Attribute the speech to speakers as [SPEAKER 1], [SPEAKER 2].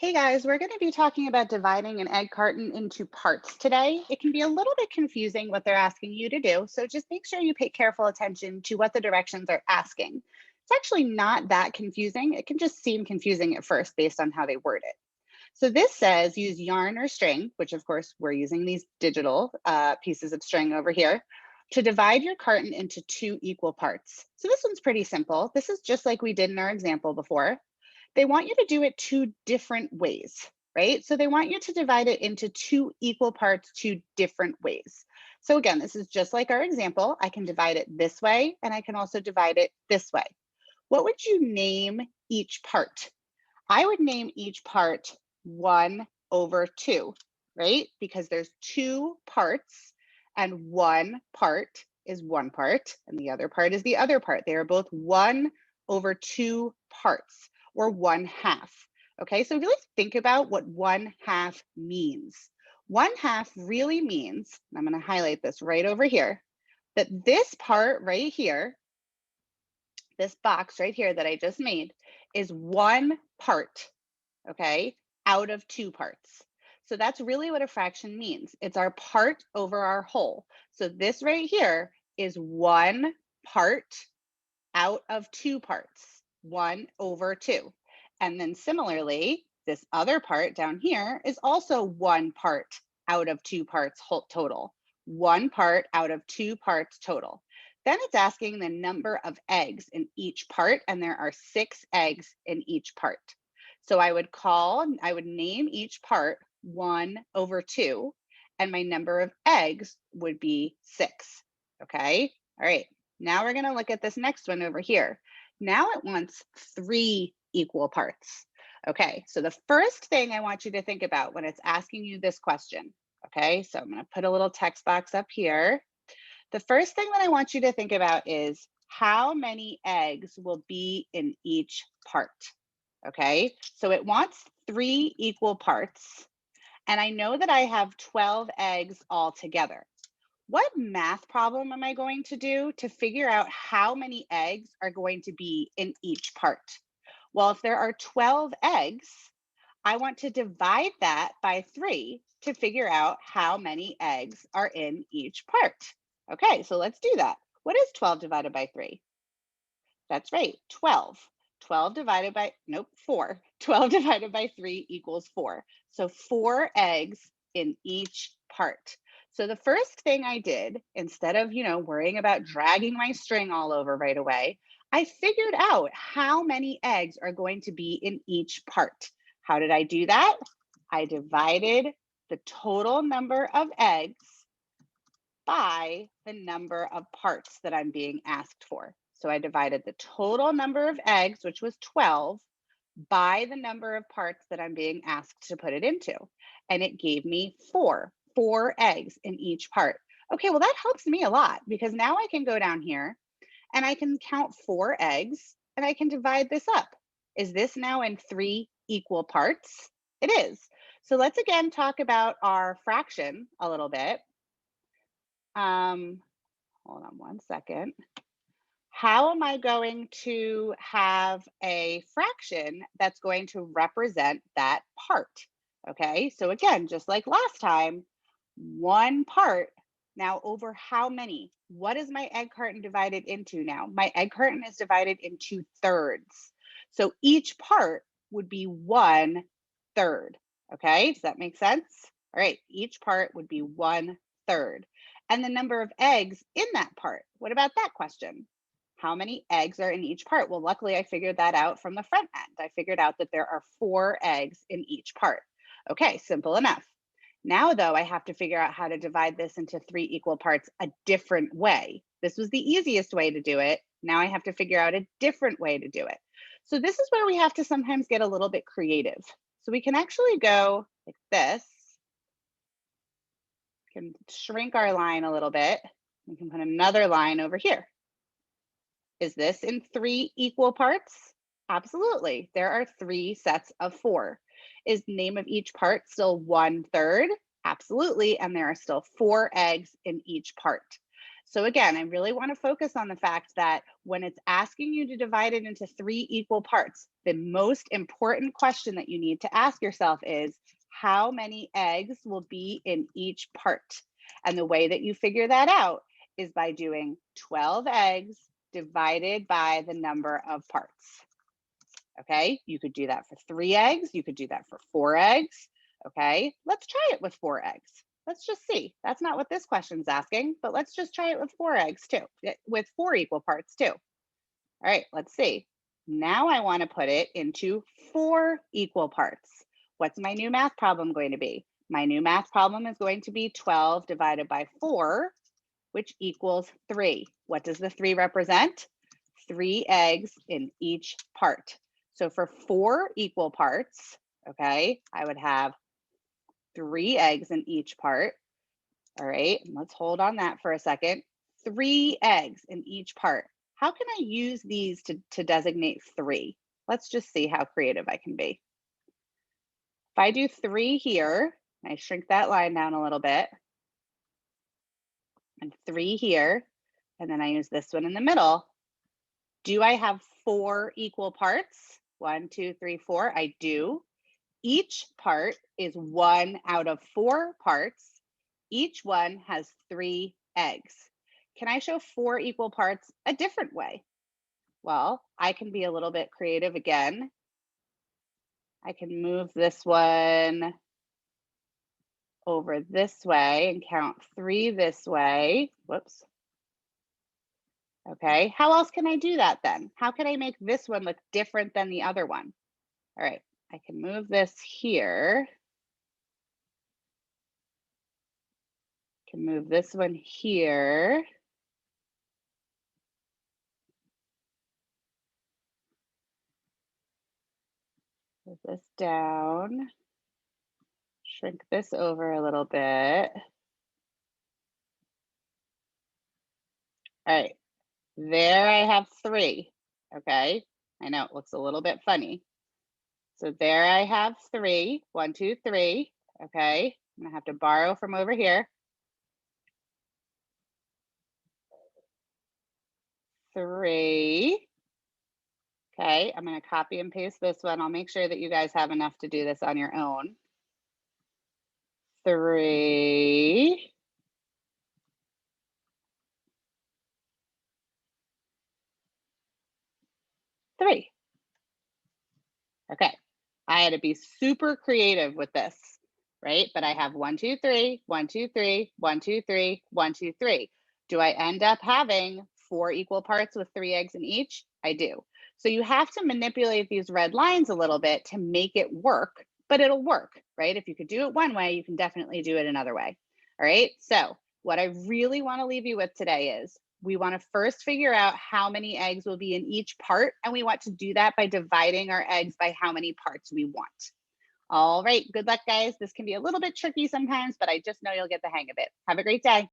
[SPEAKER 1] Hey guys, we're going to be talking about dividing an egg carton into parts today. It can be a little bit confusing what they're asking you to do, so just make sure you pay careful attention to what the directions are asking. It's actually not that confusing. It can just seem confusing at first based on how they word it. So this says use yarn or string, which of course we're using these digital pieces of string over here, to divide your carton into two equal parts. So this one's pretty simple. This is just like we did in our example before. They want you to do it two different ways, right? So they want you to divide it into two equal parts, two different ways. So again, this is just like our example. I can divide it this way, and I can also divide it this way. What would you name each part? I would name each part 1/2, right? Because there's two parts, and one part is one part, and the other part is the other part. They are both 1/2 parts, or 1/2. Okay, so really think about what 1/2 means. 1/2 really means, and I'm going to highlight this right over here, that this part right here, this box right here that I just made, is one part, okay, out of two parts. So that's really what a fraction means. It's our part over our whole. So this right here is one part out of two parts, 1/2. And then similarly, this other part down here is also one part out of two parts total, one part out of two parts total. Then it's asking the number of eggs in each part, and there are 6 eggs in each part. So I would name each part 1/2, and my number of eggs would be 6. Okay, all right. Now we're going to look at this next one over here. Now it wants 3 equal parts. Okay, so the first thing I want you to think about when it's asking you this question, okay, so I'm going to put a little text box up here. The first thing that I want you to think about is how many eggs will be in each part. Okay, so it wants 3 equal parts, and I know that I have 12 eggs altogether. What math problem am I going to do to figure out how many eggs are going to be in each part? Well, if there are 12 eggs, I want to divide that by 3 to figure out how many eggs are in each part. Okay, so let's do that. What is 12 divided by 3? That's right, 12. 12 divided by, nope, 4. 12 divided by 3 equals 4. So 4 eggs in each part. So the first thing I did, instead of, worrying about dragging my string all over right away, I figured out how many eggs are going to be in each part. How did I do that? I divided the total number of eggs by the number of parts that I'm being asked for. So I divided the total number of eggs, which was 12, by the number of parts that I'm being asked to put it into. And it gave me 4 eggs in each part. Okay, well, that helps me a lot because now I can go down here and I can count 4 eggs and I can divide this up. Is this now in 3 equal parts? It is. So let's again talk about our fraction a little bit. Hold on one second. How am I going to have a fraction that's going to represent that part? Okay, so again, just like last time, one part. Now over how many? What is my egg carton divided into now? My egg carton is divided into thirds. So each part would be 1/3. Okay, does that make sense? All right, each part would be 1/3. And the number of eggs in that part. What about that question? How many eggs are in each part? Well, luckily I figured that out from the front end. I figured out that there are 4 eggs in each part. Okay, simple enough. Now though, I have to figure out how to divide this into 3 equal parts a different way. This was the easiest way to do it. Now I have to figure out a different way to do it. So this is where we have to sometimes get a little bit creative. So we can actually go like this. We can shrink our line a little bit. We can put another line over here. Is this in 3 equal parts? Absolutely. There are 3 sets of 4. Is the name of each part still 1/3? Absolutely. And there are still 4 eggs in each part. So again, I really want to focus on the fact that when it's asking you to divide it into 3 equal parts, the most important question that you need to ask yourself is, how many eggs will be in each part? And the way that you figure that out is by doing 12 eggs divided by the number of parts. Okay, you could do that for 3 eggs. You could do that for 4 eggs. Okay, let's try it with 4 eggs. Let's just see. That's not what this question's asking, but let's just try it with 4 eggs too, with 4 equal parts too. All right, let's see. Now I want to put it into 4 equal parts. What's my new math problem going to be? My new math problem is going to be 12 divided by 4, which equals 3. What does the 3 represent? 3 eggs in each part. So for 4 equal parts, okay, I would have 3 eggs in each part. All right, let's hold on that for a second. 3 eggs in each part. How can I use these to designate 3? Let's just see how creative I can be. If I do 3 here, I shrink that line down a little bit, and 3 here, and then I use this one in the middle. Do I have 4 equal parts? 1, 2, 3, 4. I do. Each part is 1 out of 4 parts. Each one has 3 eggs. Can I show 4 equal parts a different way? Well, I can be a little bit creative again. I can move this one over this way and count 3 this way. Whoops. Okay, how else can I do that then? How can I make this one look different than the other one? All right, I can move this here. Can move this one here. Move this down. Shrink this over a little bit. All right, there I have 3, okay? I know it looks a little bit funny. So there I have 3, 1, 2, 3, okay? I'm gonna have to borrow from over here. 3. Okay, I'm gonna copy and paste this one. I'll make sure that you guys have enough to do this on your own. 3. Three. Okay, I had to be super creative with this, right? But I have 1, 2, 3, 1, 2, 3, 1, 2, 3, 1, 2, 3. Do I end up having 4 equal parts with 3 eggs in each? I do. So you have to manipulate these red lines a little bit to make it work, but it'll work, right? If you could do it one way, you can definitely do it another way. All right, so what I really want to leave you with today is we want to first figure out how many eggs will be in each part, and we want to do that by dividing our eggs by how many parts we want. All right, good luck, guys. This can be a little bit tricky sometimes, but I just know you'll get the hang of it. Have a great day.